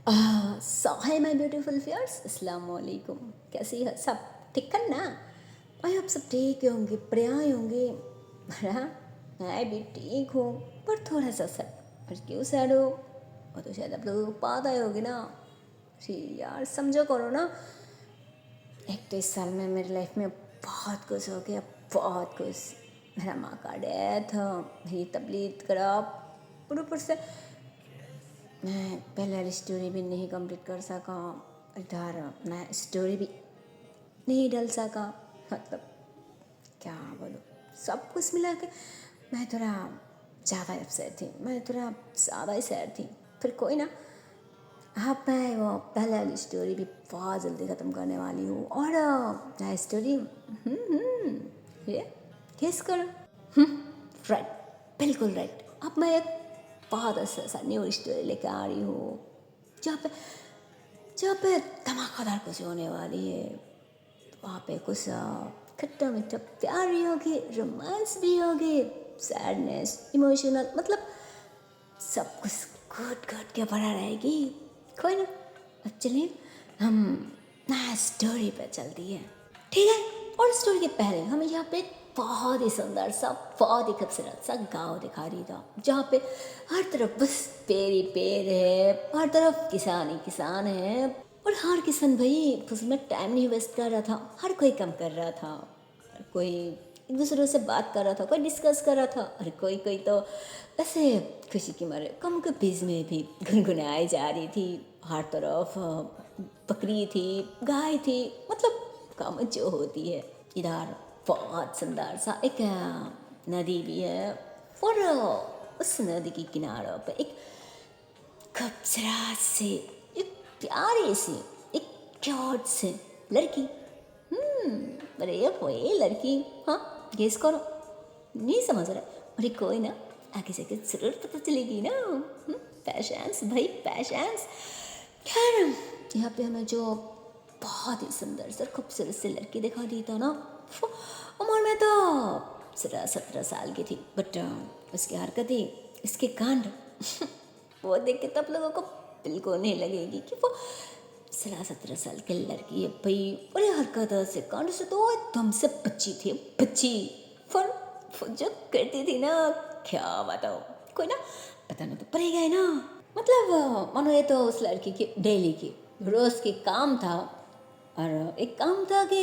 So hi my beautiful viewers, अस्सलाम वालेकुम। कैसी है सब? ठीक है ना? भाई आप सब ठीक होंगे, बढ़िया होंगे। हाँ, मैं भी ठीक हूँ, पर थोड़ा सा सैड। पर क्यों सैड हो? वो तो शायद आप लोगों को पता ही होगी ना। अरे यार समझो करो ना। एक तो इस साल में मेरी लाइफ में बहुत कुछ हो गया, बहुत कुछ। मेरा माँ का डेथ, मेरी तबीयत खराब, और ऊपर से मैं पहले वाली स्टोरी भी नहीं कंप्लीट कर सका। इधर मैं स्टोरी भी नहीं डाल सका। मतलब क्या बोलूँ, सब कुछ मिला के मैं थोड़ा ज़्यादा अपसेट थी, मैं थोड़ा ज़्यादा ही सैड थी। फिर कोई ना, अब मैं वो पहले वाली स्टोरी भी बहुत जल्दी ख़त्म करने वाली हूँ। और नया स्टोरी ये गेस करो। राइट, बिल्कुल राइट। अब मैं एक बहुत अच्छा सा न्यू स्टोरी लेकर आ रही हूँ, जहाँ पे जहाँ पे धमाकेदार कुछ होने वाली है। वहाँ पे कुछ खट्टा मीठा प्यार भी होगी, रोमांस भी होगी, सैडनेस, इमोशनल, मतलब सब कुछ घुट घुट के भरा रहेगी। कोई ना, अब चलिए हम नया स्टोरी पे चलती है, ठीक है? और स्टोरी के पहले हमें यहाँ पे एक बहुत ही सुंदर सा, बहुत ही खूबसूरत सा गांव दिखा रही था, जहाँ पे हर तरफ बस पेड़ ही पेड़ है, हर तरफ किसान ही किसान है। और हर किसान भाई उसमें टाइम नहीं वेस्ट कर रहा था, हर कोई काम कर रहा था, हर कोई एक दूसरे से बात कर रहा था, कोई डिस्कस कर रहा था, और कोई कोई तो ऐसे खुशी के मारे कम के बीच में भी गुनगुनाई जा रही थी। हर तरफ बकरी थी, गाय थी, मतलब काम जो होती है। इधर बहुत सुंदर सा एक नदी भी है, और उस नदी के किनारों पे एक खूबसूरत सी, एक प्यारी सी, एक क्यूट सी लड़की। अरे वही लड़की, हाँ गेस करो। नहीं समझ रहे? अरे कोई ना, आगे जाके जरूर पता चलेगी ना। पैशंस भाई, पैशंस। खैर, यहाँ पे हमें जो बहुत ही सुंदर सा खूबसूरत सी लड़की दिखा दी था ना, उम्र में तो 17 साल की थी, बट उसकी हरकतें, उसके कांड वो देख के तब लोगों को बिल्कुल नहीं लगेगी कि वो 17 साल की लड़की है भाई। अरे हरकत से कांड से तो एकदम से बच्ची थी, बच्ची। पर वो जो करती थी ना, क्या बताओ। कोई ना, बताना तो पड़ेगा ही ना। मतलब मानो ये तो उस लड़की की डेली की रोज़ की काम था। और एक काम था कि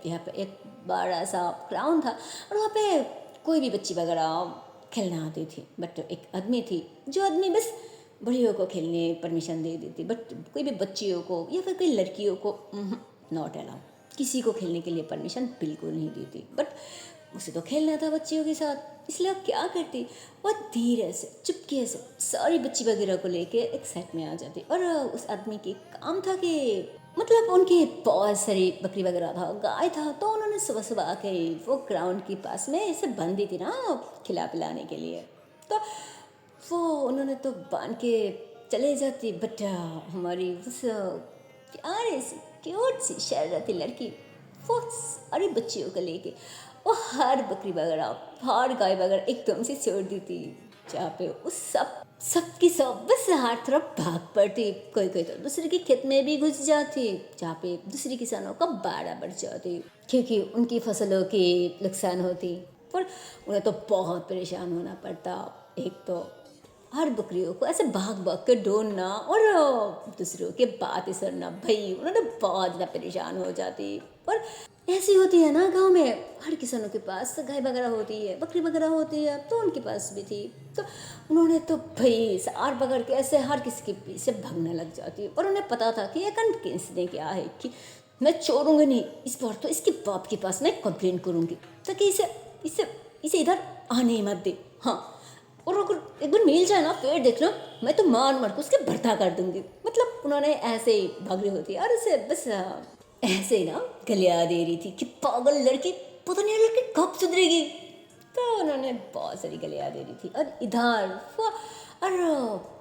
यहाँ पे एक बड़ा सा ग्राउंड था, और वहाँ पे कोई भी बच्ची वगैरह खेलना आती थी, बट एक आदमी थी, जो आदमी बस बड़ियों को खेलने परमिशन दे देती, बट कोई भी बच्चियों को या फिर कोई लड़कियों को नॉट अलाउ, किसी को खेलने के लिए परमिशन बिल्कुल नहीं देती। बट उसे तो खेलना था बच्चियों के साथ, इसलिए वो क्या करती, वो धीरे से चुपके से सारी बच्ची वगैरह को लेके एक साइड में आ जाती। और उस आदमी के काम था कि मतलब उनके बहुत सारी बकरी वगैरह था, गाय था, तो उन्होंने सुबह सुबह आके वो ग्राउंड के पास में इसे बांध दी थी ना खिला पिलाने के लिए। तो वो उन्होंने तो बांध के चले जाती, बट हमारी उस प्यारी सी क्यूट सी शरारती लड़की वो सारी बच्चियों को लेके वो हर बकरी वगैरह, हर गाय वगैरह एकदम से छोड़ दी थी, जहाँ पे उस सबकी सब बस हर तरफ भाग पड़ती। कोई कोई तो दूसरे के खेत में भी घुस जाती, जहाँ पे दूसरे किसानों का बाड़ा बढ़ जाती, क्योंकि उनकी फसलों की नुकसान होती। पर उन्हें तो बहुत परेशान होना पड़ता। एक तो हर बकरियों को ऐसे भाग भाग कर ढूंढना, और दूसरों के बातें सुनना, भाई उन्हें तो बहुत ज़्यादा परेशान हो जाती। पर ऐसी होती है ना गांव में, हर किसानों के पास गाय वगैरह होती है, बकरी वगैरह होती है, तो उनके पास भी थी। तो उन्होंने तो भाई सार पकड़ के ऐसे हर किसी के पीछे भागने लग जाती। और उन्हें पता था कि ये कंटेंस ने क्या है कि मैं छोड़ूंगी नहीं, इस बार तो इसके बाप के पास मैं कंप्लेन करूंगी, ताकि इसे इसे इसे इधर आने ही मत दे। हाँ, और अगर एक बार मिल जाए ना फिर देखना, मैं तो मार मार को उसके भर्ता कर दूंगी। मतलब उन्होंने ऐसे ही भाग रही होती और उसे बस ऐसे ही ना गलिया दे रही थी कि पागल लड़की, पता नहीं लड़की कब सुधरेगी। तो उन्होंने बहुत सारी गलिया दे रही थी, और इधर वो और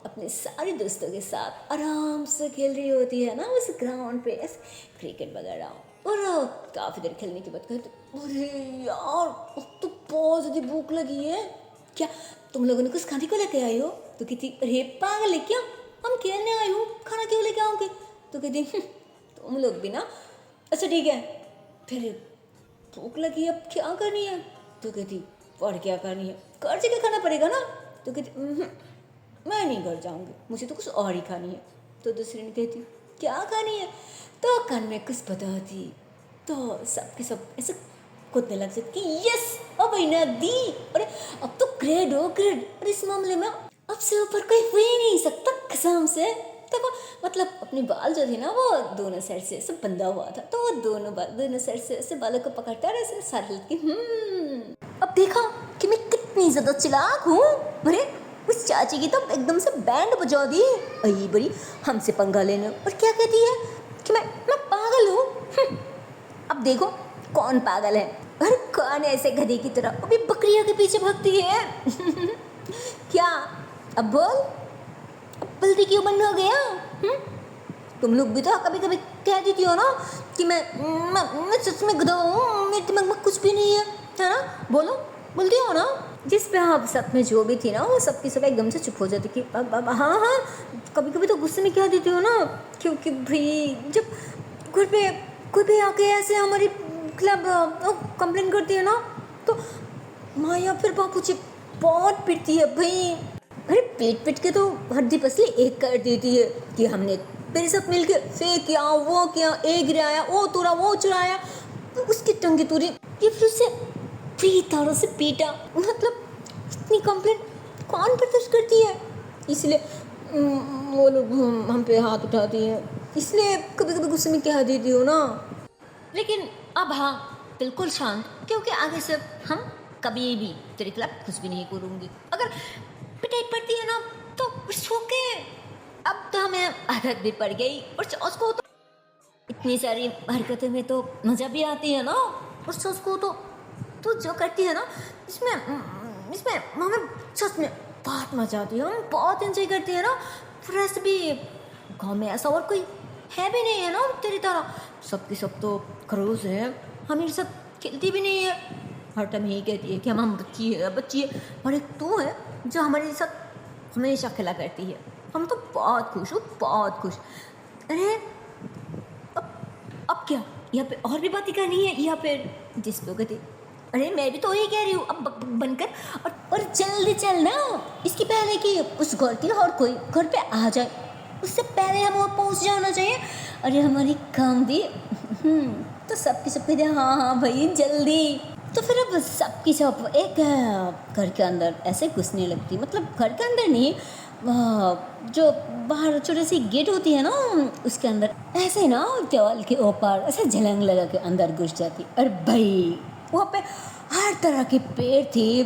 अपने सारे दोस्तों के साथ आराम से खेल रही होती है ना उस ग्राउंड पे, ऐसे क्रिकेट वगैरह। और काफ़ी देर खेलने के बाद कहते, अरे यार अब तो बहुत ज़्यादा भूख लगी है, क्या तुम लोगों ने कुछ खाने को लेके आई हो? तो कहती, अरे पागल है क्या, हम खेलने आए हो, खाना क्यों तो कहती तुम लोग भी ना, अच्छा ठीक है, फिर भूख लगी अब क्या करनी है? तो कहती और क्या करनी है, घर से खाना पड़ेगा ना। तो कहती मैं नहीं घर जाऊँगी, मुझे तो कुछ और ही खानी है। तो दूसरी ने कहती क्या खानी है? तो कान में कुछ बताती तो सबके सब ऐसे कूदने लग जाती कि यस अब ना दी, अरे अब तो ग्रेड हो ग्रेड, और इस मामले में अब से ऊपर कोई हो ही नहीं सकता कसम से। तो वो मतलब अपनी बाल जो थी ना वो दोनों साइड से ऐसे बंधा हुआ था, तो वो दोनों साइड से ऐसे बालों को पकड़ता है ऐसे सारे की अब देखा कि मैं कितनी ज्यादा चालाक हूँ। अरे उस चाची की तो एकदम से बैंड बजा दी, अई बड़ी हमसे पंगा लेने, और क्या कहती है कि मैं पागल हूँ। अब देखो कौन पागल है, अरे कौन ऐसे गधे की तरह अभी बकरियों के पीछे भागती है। क्या अब बोल, अब बल्दी क्यों बंद हो गया? तुम लोग भी तो कभी कभी कह देती हो ना कि मैं सच में गधा हूँ, मेरे दिमाग में कुछ भी नहीं है ना, बोलो बोलती हो ना। जिस पे आप सब में जो भी थी ना वो सबकी सब एकदम से चुप हो जाती कि अब हाँ कभी कभी तो गुस्से में कह देती हो ना, क्योंकि भाई जब घर पे कोई भी आके ऐसे हमारी खिलाफ कंप्लेन करती है ना तो माँ या फिर बापू जी बहुत पिटती है भाई। अरे पीट के तो हड्डी पसली एक कर देती है कि हमने तेरे साथ मिलके से किया वो किया, एक गिराया वो तोड़ा वो चुराया, तो उसकी टंगी तोड़ी, ये फिर उससे पीटा से पीटा, मतलब इतनी कंप्लेन कौन बर्दाश्त करती है। इसलिए वो लोग हम पे हाथ उठाती हैं, इसलिए कभी कभी गुस्से में कह देती हो ना। लेकिन अब हाँ बिल्कुल शांत, क्योंकि आगे से हम कभी भी तेरे खिलाफ कुछ भी नहीं करूँगी। अगर पिटाई पड़ती है ना तो इट्स ओके, अब तो हमें आदत भी पड़ गई, और उसको तो इतनी सारी हरकतें में तो मज़ा भी आती है ना, और उसको तो जो करती है ना इसमें हमें सच में बहुत मज़ा आती है, हम बहुत एंजॉय करती है ना। फिर ऐसे भी गाँव में ऐसा और कोई है भी नहीं है ना तेरी तरह, सबकी सब तो खरोस है, हमारे साथ खेलती भी नहीं है, हर टाइम यही कहती है कि हम बच्ची है, और एक तू है जो हमारे साथ हमेशा खेला करती है, हम तो बहुत खुश हूँ बहुत खुश। अरे अब क्या यहाँ पे और भी बातें करनी है या फिर जिस पे कहते, अरे मैं भी तो यही कह रही हूँ अब बनकर, और जल्दी चल ना, इसके पहले कि उस घर के और कोई घर पे आ जाए उससे पहले हम वहाँ पहुँच जाना चाहिए। अरे हमारी काम भी तो सबकी सब कहते हाँ भाई जल्दी। तो फिर अब सबकी सब एक घर के अंदर ऐसे घुसने लगती, मतलब घर के अंदर नहीं, जो बाहर छोटी सी गेट होती है ना उसके अंदर ऐसे ना दीवार के ऊपर ऐसे झलंग लगा के अंदर घुस जाती। और भाई वहाँ पे हर तरह के पेड़ थे,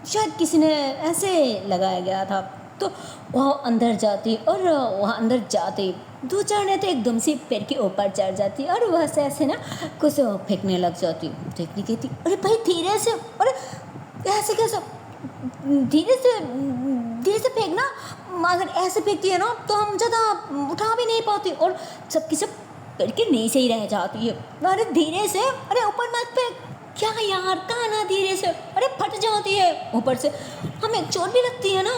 शायद किसी ने ऐसे लगाया गया था, तो वहाँ अंदर जाती, और वहाँ अंदर जाते 2-4 ने तो एकदम से पेड़ के ऊपर चढ़ जाती और वहाँ से ऐसे ना कुछ फेंकने लग जाती। देखने कहती अरे भाई धीरे से, अरे ऐसे कैसे, धीरे से फेंकना, अगर ऐसे फेंकती है ना तो हम ज़्यादा उठा भी नहीं पाती और सबकी सब पेड़ के नीचे ही रह जाती है। अरे धीरे से, अरे ऊपर मत फेंक, क्या यार कहाँ ना धीरे से, अरे फट जाती है ऊपर से, हमें चोट भी लगती है ना,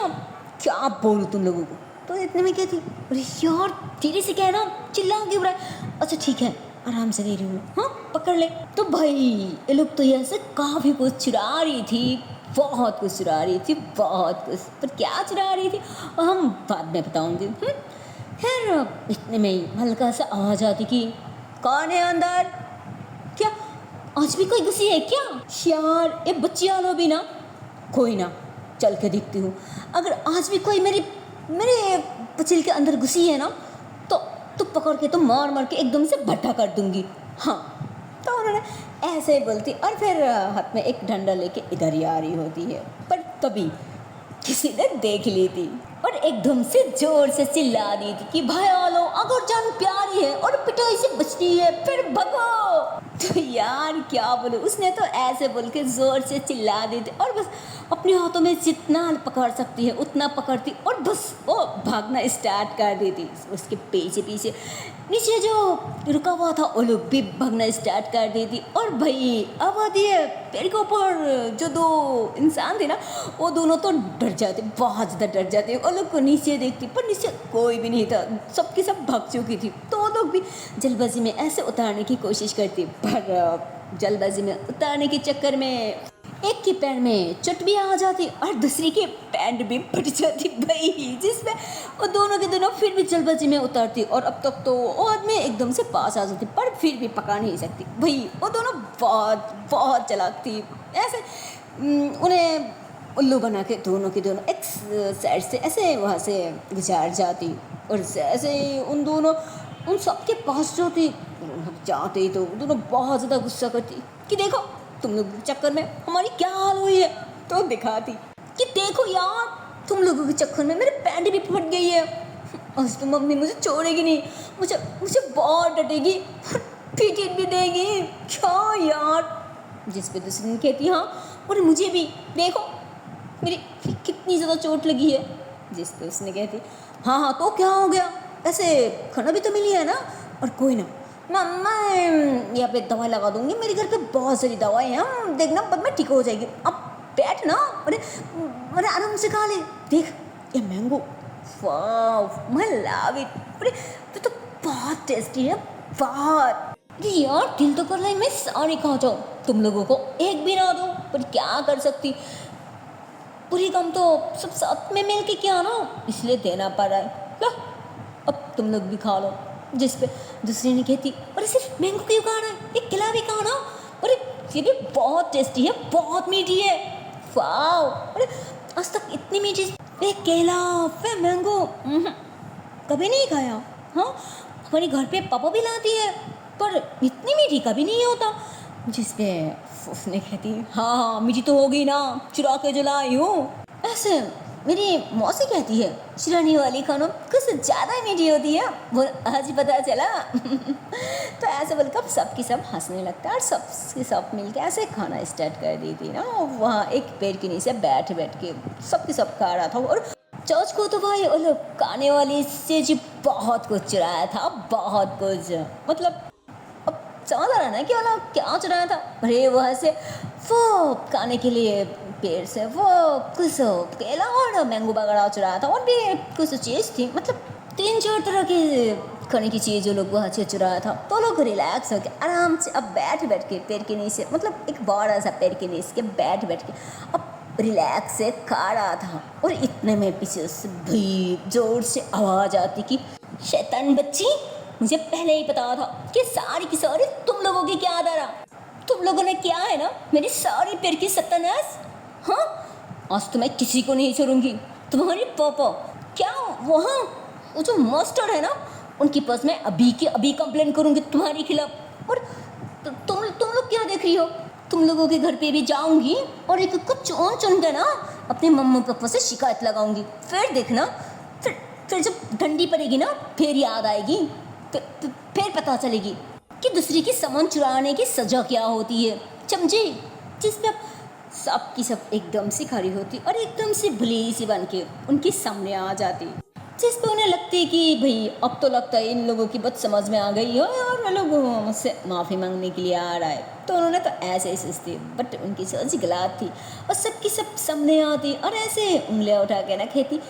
क्या बोलूँ तुम लोगों को। तो इतने में क्या थी, अरे यार धीरे से कहना, चिल्ला क्यों रहा है, अच्छा ठीक है आराम से दे रही हूँ, हाँ पकड़ ले। तो भाई ये लोग तो ऐसे काफ़ी कुछ चुरा रही थी, बहुत कुछ चुरा रही थी, बहुत कुछ, पर क्या चुरा रही थी हम बाद में बताऊँगी। खैर इतने में ही हल्का सा आवाज़ आती कि कौन है अंदर, क्या आज भी कोई घुसी है क्या? यार ये बच्चियाँ लो भी ना, कोई ना चल के देखती हूँ, अगर आज भी कोई मेरे पचिल के अंदर घुसी है ना तो पकड़ के तो मार के एकदम से भट्टा कर दूंगी। हाँ तो उन्होंने ऐसे ही बोलती और फिर हाथ में एक डंडा लेके इधर ही आ रही होती है, पर तभी किसी ने देख ली थी और एकदम से जोर से चिल्ला दी थी कि भाई लो अगर जान प्यारी है और पिटाई से बचनी है फिर भगो। तो यार क्या बोलूं, उसने तो ऐसे बोल के जोर से चिल्ला दी थी और बस अपने हाथों में जितना पकड़ सकती है उतना पकड़ती और बस वो भागना स्टार्ट कर देती। उसके पीछे पीछे नीचे जो रुका हुआ था वो लोग भी भागना स्टार्ट कर देती और भाई अब आती है पेड़ के ऊपर जो दो इंसान थे ना वो दोनों तो डर जाते, बहुत ज़्यादा डर जाते। वो लोग को नीचे देखती पर नीचे कोई भी नहीं था, सबकी सब भाग चुकी थी। तो लोग भी जल्दबाजी में ऐसे उतारने की कोशिश करती, पर जल्दबाजी में उतारने के चक्कर में एक के पैर में चोट भी आ जाती और दूसरी के पैंट भी फट जाती भाई, जिसमें वो दोनों के दोनों फिर भी जल्दबाजी में उतारती और अब तक तो वो आदमी एकदम से पास आ जाती, पर फिर भी पकड़ नहीं सकती भाई। वो दोनों बहुत बहुत चालाक थी, ऐसे उन्हें उल्लू बना के दोनों के दोनों एक साइड से ऐसे वहाँ से गुजार जाती और ऐसे उन दोनों उन सबके पास जाते ही तो दोनों बहुत ज़्यादा गुस्सा करती कि देखो तुम लोग के चक्कर में हमारी क्या हाल हुई है, तो दिखाती कि देखो यार तुम लोगों के चक्कर में मेरे पैंट भी फट गई है, आज तो मम्मी मुझे छोड़ेगी नहीं, मुझे मुझे बहुत डटेगी, पीट भी देगी क्या यार। जिस पे दूसरी ने कहती हाँ और मुझे भी देखो मेरी कितनी ज़्यादा चोट लगी है। जिस पे उसने कहती हाँ हाँ तो क्या हो गया, ऐसे खाना भी तो मिली है ना, और कोई ना मैं यहाँ पे दवाई लगा दूंगी, मेरे घर पे बहुत सारी दवाई हैं, देखना बाद में ठीक हो जाएगी, अब बैठ ना, अरे अरे आराम से खा ले, देख ये मैंगो, वाह मैं लव इट, अरे तो बहुत टेस्टी है बहुत। यार दिल तो कर रहा है मैं सारी खा जाऊँ, तुम लोगों को एक भी ना दो, पर क्या कर सकती, पूरी कम तो सब साथ में मिल के क्या ना, इसलिए देना पड़ रहा है, लो अब तुम लोग भी खा लो। जिस पे दूसरी ने कहती अरे सिर्फ मैंगो क्यों खा रहा है, एक केला भी खा ना, अरे ये भी बहुत टेस्टी है बहुत मीठी है, वाओ अरे आज तक इतनी मीठी एक केला फिर मैंगो कभी नहीं खाया। हाँ हमारे घर पे पापा भी लाती है पर इतनी मीठी कभी नहीं होता। जिस पे उसने कहती हाँ हाँ मीठी तो होगी ना, चुरा के जलाई हूँ। ऐसे मेरी मौसी कहती है चुराने वाली खानों कुछ ज़्यादा ही मीठी होती है, वो आज ही पता चला। तो ऐसे बोलकर सबकी सब हंसने लगता है और सबके सब मिल के ऐसे खाना स्टार्ट कर दी थी ना, वहाँ एक पेड़ के नीचे बैठ के सबके सब खा रहा था। और चौच को तो भाई वो लोग खाने वाली से जी बहुत कुछ चुराया था, बहुत कुछ, मतलब अब समझ आ रहा ना कि वाला क्या चुराया था। अरे वहाँ से वो खाने के लिए पेड़ से वो कुछ केला और मैंगो वगैरह चुराया था, और भी कुछ चीज़ थी, मतलब 3-4 तरह की खाने की चीज़ जो लोग वहाँ से चुराया था। तो लोग रिलैक्स होकर आराम से अब बैठ के पेड़ के नीचे, मतलब एक बड़ा सा पेड़ के नीचे के बैठ के अब रिलैक्स से खा रहा था। और इतने में पीछे से भी जोर से आवाज़ आती कि शैतान बच्ची, मुझे पहले ही पता था कि सारी की सारी तुम लोगों की क्या दारा, तुम लोगों ने किया है ना मेरी सारी पेड़ की सत्यानाश। हाँ आज तो मैं किसी को नहीं छोड़ूंगी, तुम्हारे पापा क्या वहाँ वो जो मास्टर है ना उनके पास मैं अभी के अभी कंप्लेन करूँगी तुम्हारे खिलाफ। और तुम लोग क्या देख रही हो, तुम लोगों के घर पे भी जाऊंगी और एक कुछ चुन के ना अपने मम्मी पापा से शिकायत लगाऊंगी, फिर देखना, फिर जब ठंडी पड़ेगी ना फिर याद आएगी, फिर पता चलेगी कि दूसरी की सामान चुराने की सजा क्या होती है, समझी। जिसमें सबकी सब एकदम से खड़ी होती और एकदम से भली सी बन के उनके सामने आ जाती, जिस पे उन्हें लगती कि भाई अब तो लगता है इन लोगों की बात समझ में आ गई है और वो लोग मुझसे माफ़ी मांगने के लिए आ रहा है। तो उन्होंने तो ऐसे ही सोचती, बट उनकी सोच गलत थी और सबकी सब सामने आती और ऐसे उंगलियां उठा के ना कहती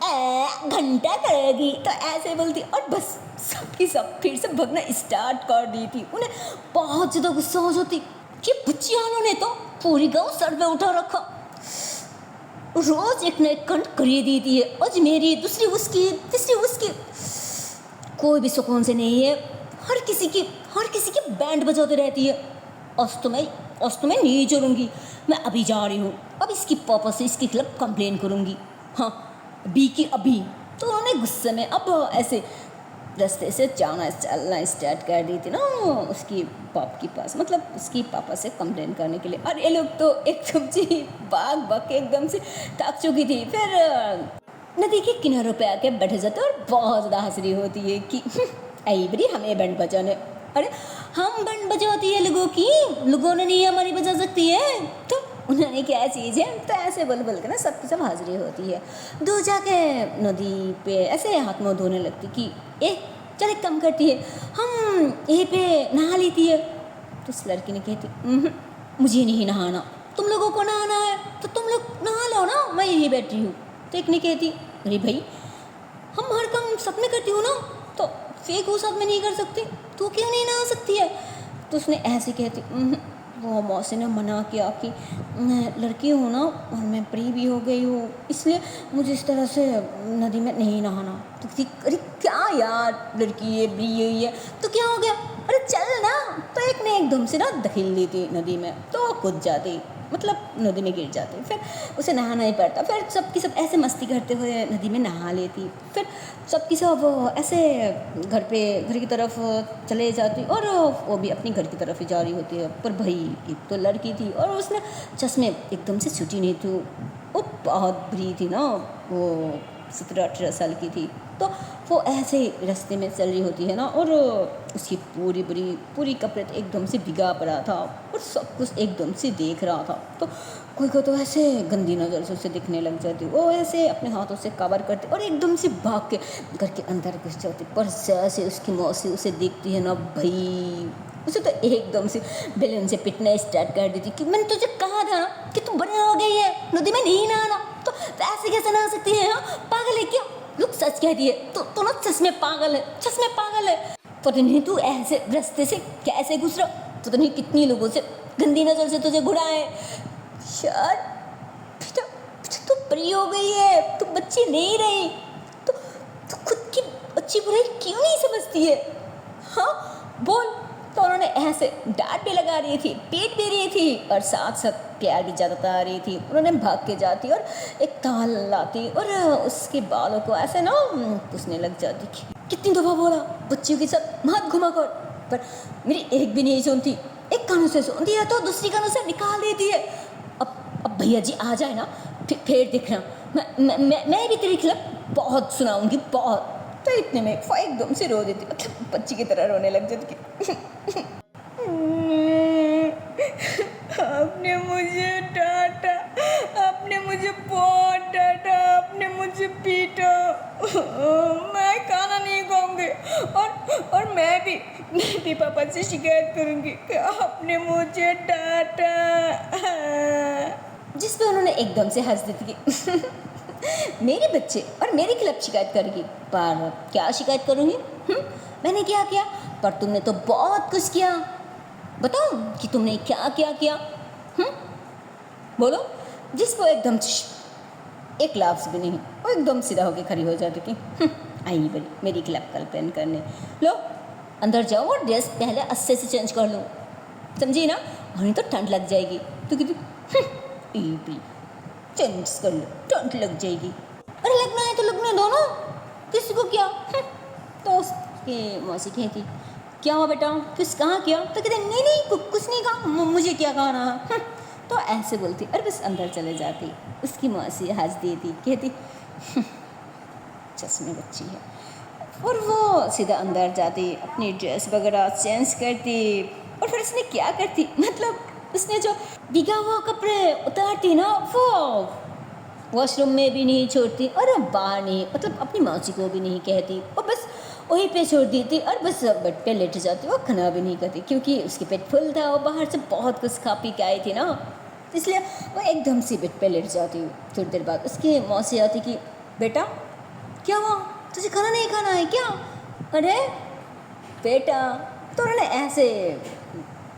घंटा करेगी, तो ऐसे बोलती और बस सबकी सब फिर से भगना स्टार्ट कर दी थी। उन्हें बहुत ज़्यादा गुस्सा हो जाती कि बच्चियानों ने तो पूरी गाँव सर पे उठा रखा, रोज एक न एक कंट करिए देती है, आज मेरी दूसरी उसकी तीसरी उसकी, कोई भी सुकून से नहीं है, हर किसी की बैंड बजाते रहती है। आज तो मैं नहीं छोड़ूंगी, मैं अभी जा रही हूँ, अब इसकी पापा से इसके खिलाफ कंप्लेन करूँगी, हाँ अभी की अभी। तो उन्होंने गुस्से में अब ऐसे रास्ते से चलना स्टार्ट कर दी थी ना उसकी पाप के पास, मतलब उसकी पापा से कंप्लेन करने के लिए। और ये लोग तो एकदम से भाग के एकदम से थक चुकी थी, फिर नदी के किनारों पे आके बैठे जाते और बहुत ज़्यादा हंसरी होती है कि आई बड़ी हमें बैंड बजाने, अरे हम बैंड बजाती है लोगों ने नहीं हमारी बजा सकती है, तो उन्होंने क्या चीज़ है। तो ऐसे बोल के ना सबकी सब हाजिरी होती है। दो जाके नदी पे ऐसे हाथ मुँह धोने लगती कि चल एक कम करती है, हम यहीं पे नहा लेती है। तो उस लड़की ने कहती मुझे नहीं नहाना, तुम लोगों को नहाना है तो तुम लोग नहा लो ना, मैं यहीं बैठी हूँ। तो एक ने कहती अरे भाई हम हर काम सब में करती हूँ ना, तो फेक वो साथ में नहीं कर सकती, तू क्यों नहीं नहा सकती है? तो उसने ऐसे कहती वो मौसी ने मना किया कि मैं लड़की हूँ ना और मैं प्री भी हो गई हूँ, इसलिए मुझे इस तरह से नदी में नहीं नहाना। तो कहती अरे क्या यार, लड़की है, प्री हुई है तो क्या हो गया, अरे चल ना। तो एक ने एकदम से ना धकेल दी थी नदी में, तो कूद जाती, मतलब नदी में गिर जाती। फिर उसे नहाना ही पड़ता। फिर सबकी सब ऐसे मस्ती करते हुए नदी में नहा लेती। फिर सबकी सब ऐसे घर की तरफ चले जाती और वो भी अपनी घर की तरफ ही जा रही होती है। पर भाई एक तो लड़की थी और उसने चश्मे एकदम से छुटी नहीं थी, वो बहुत बुरी थी ना, वो 17-18 साल की थी। तो वो ऐसे रास्ते में चल रही होती है ना, और उसकी पूरी कपड़े तो एकदम से भिगा पड़ा था और सब कुछ एकदम से देख रहा था। तो कोई को तो ऐसे गंदी नज़र से उसे दिखने लग जाती, वो ऐसे अपने हाथों से कवर करती और एकदम से भाग के घर के अंदर घुस जाती। पर जैसे उसकी मौसी उसे देखती है ना भाई, उसे तो एकदम से बेलन से पिटना स्टार्ट कर देती कि मैंने तुझे कहा था ना कि तू बड़ी हो गई है, नदी में नहीं नहाना, तो ऐसे कैसे नहा सकती है? हाँ पागल है क्या? लोग सच कहती है तो ना सच में पागल है। पता नहीं तू ऐसे रास्ते से कैसे गुजरा, पता नहीं कितनी लोगों से गंदी नजर से तुझे घुरा है। यार बेटा तू बड़ी हो गई है, तू बच्ची नहीं रही, तो खुद की अच्छी बुराई क्यों नहीं समझती है? हाँ बोल। तो उन्होंने ऐसे डांट भी लगा रही थी, पीट भी रही थी और साथ साथ प्यार भी जता रही थी। उन्होंने भाग के जाती और एक ताल लाती और उसके बालों को ऐसे ना पूछने लग जाती कि कितनी दफ़ा बोला बच्चियों के साथ मत घुमा कर, पर मेरी एक भी नहीं सुनती। एक कानों से सुनती है तो दूसरी कानों से निकाल देती है। अब भैया जी आ जाए ना फिर दिखना, मैं भी तेरे खिलाफ बहुत सुनाऊंगी, बहुत। तो इतने में वो एकदम से रो देती, मतलब बच्ची की तरह रोने लग जाती कि आपने मुझे डांटा, आपने मुझे बहुत डांटा, आपने मुझे पीटा, मैं खाना नहीं खाऊंगी और मैं भी पापा से शिकायत करूंगी कि आपने मुझे डांटा। जिस पे उन्होंने एकदम से हंस दी थी कि मेरे बच्चे और मेरे खिलाफ शिकायत करेगी, पर क्या शिकायत करूँगी? मैंने क्या किया? पर तुमने तो बहुत कुछ किया, बताओ कि तुमने क्या क्या किया? बोलो। जिसको एकदम एक लफ्ज़ भी नहीं, वो एकदम सीधा होकर खड़ी हो जाती थी। आई बड़ी मेरी खिलाफ कंप्लेन करने। लो अंदर जाओ और ड्रेस पहले अच्छे से चेंज कर लो, समझी ना, वहीं तो ठंड लग जाएगी। तो कहती चेंज कर लो, ठंड लग जाएगी। अरे लगना है तो लगने दो ना, किसी को क्या? तो उसकी मौसी कहती क्या हुआ बेटा, कुछ कहाँ किया? तो कहते नहीं कुछ नहीं कहा, मुझे क्या कहना। तो ऐसे बोलती और बस अंदर चले जाती। उसकी मौसी हंस देती, कहती चश्मे बच्ची है, और वो सीधा अंदर जाती, अपनी ड्रेस वगैरह चेंज करती। और फिर उसने क्या करती, मतलब उसने जो भीगा हुआ कपड़े उतारती ना, वो वॉशरूम में भी नहीं छोड़ती और बाहर नहीं, मतलब अपनी मौसी को भी नहीं कहती, और बस वहीं पे छोड़ देती और बस बेड पे लेट जाती। वो खाना भी नहीं करती क्योंकि उसके पेट फुल था, वो बाहर से बहुत कुछ खा पी के आई थी ना, इसलिए वो एकदम से बेड पे लेट जाती। थोड़ी देर बाद उसकी मौसी आती कि बेटा क्या हुआ, तुझे खाना नहीं खाना है क्या? अरे बेटा, तो उन्होंने ऐसे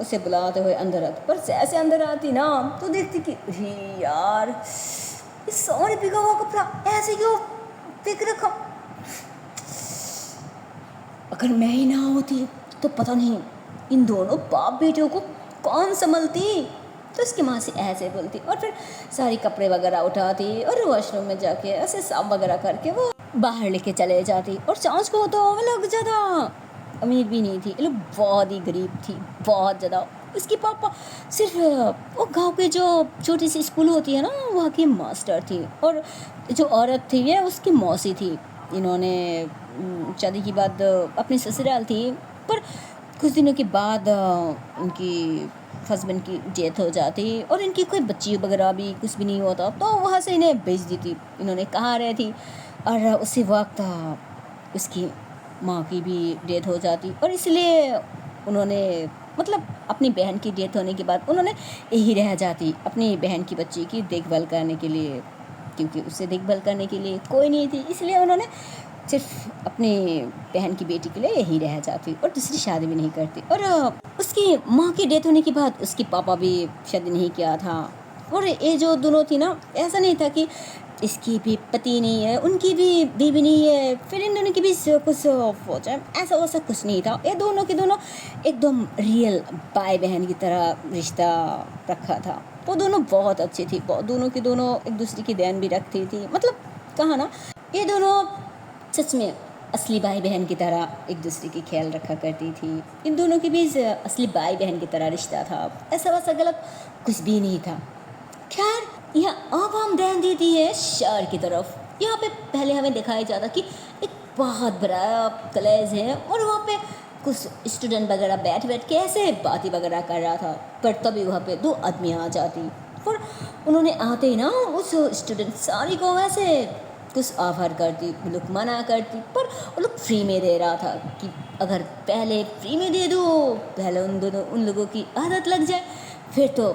उसे बुलाते हुए अंदर आती, पर जैसे अंदर आती ना तो देखती कि यार इस सारे भिगा हुआ कपड़ा ऐसे क्यों फेंक रखा, अगर मैं ही ना होती तो पता नहीं इन दोनों बाप बेटियों को कौन संभलती। तो उसकी माँ से ऐसे बोलती और फिर सारे कपड़े वगैरह उठाती और वॉशरूम में जाके ऐसे साफ वगैरह करके वो बाहर लेके चले जाती। और सांस को तो वो लोग ज़्यादा अमीर भी नहीं थी, ये लोग बहुत ही गरीब थी, बहुत ज़्यादा। उसके पापा सिर्फ वो गांव के जो छोटी सी स्कूल होती है ना, वहाँ की मास्टर थी, और जो औरत थी ये उसकी मौसी थी। इन्होंने शादी के बाद अपनी ससुराल थी, पर कुछ दिनों के बाद उनकी हस्बैंड की डेथ हो जाती और इनकी कोई बच्ची वगैरह भी कुछ भी नहीं होता, तो वहाँ से इन्हें भेज दी थी। इन्होंने कहाँ रही थी, और उसी वक्त उसकी माँ की भी डेथ हो जाती, और इसलिए उन्होंने मतलब अपनी बहन की डेथ होने के बाद उन्होंने यही रह जाती अपनी बहन की बच्ची की देखभाल करने के लिए, क्योंकि उससे देखभाल करने के लिए कोई नहीं थी, इसलिए उन्होंने सिर्फ अपने बहन की बेटी के लिए यहीं रह जाती और दूसरी शादी भी नहीं करती। और उसकी माँ की डेथ होने के बाद उसकी पापा भी शादी नहीं किया था। और ये जो दोनों थी ना, ऐसा नहीं था कि इसकी भी पति नहीं है, उनकी भी बीवी नहीं है, फिर इन दोनों की भी कुछ हो जाए, ऐसा वैसा कुछ नहीं था। ये दोनों के दोनों एकदम रियल भाई बहन की तरह रिश्ता रखा था। वो दोनों बहुत अच्छी थी, दोनों की दोनों एक दूसरे की ध्यान भी रखती थी। मतलब कहा ना, ये दोनों सच में असली भाई बहन की तरह एक दूसरे की ख्याल रखा करती थी। इन दोनों के बीच असली भाई बहन की तरह रिश्ता था, ऐसा वैसा गलत कुछ भी नहीं था। खैर, यहाँ अब हम ध्यान देती है शहर की तरफ। यहाँ पे पहले हमें दिखाया जाता कि एक बहुत बड़ा कॉलेज है और वहाँ पे कुछ स्टूडेंट वगैरह बैठ के ऐसे बातें वगैरह कर रहा था। पर तभी वहाँ पे दो आदमी आ जाती और उन्होंने आते ही ना उस स्टूडेंट सारी को वैसे कुछ ऑफर करती, वो लोग मना करती, पर वो लोग फ्री में दे रहा था कि अगर पहले फ्री में दे दो, पहले उन लोगों की आदत लग जाए, फिर तो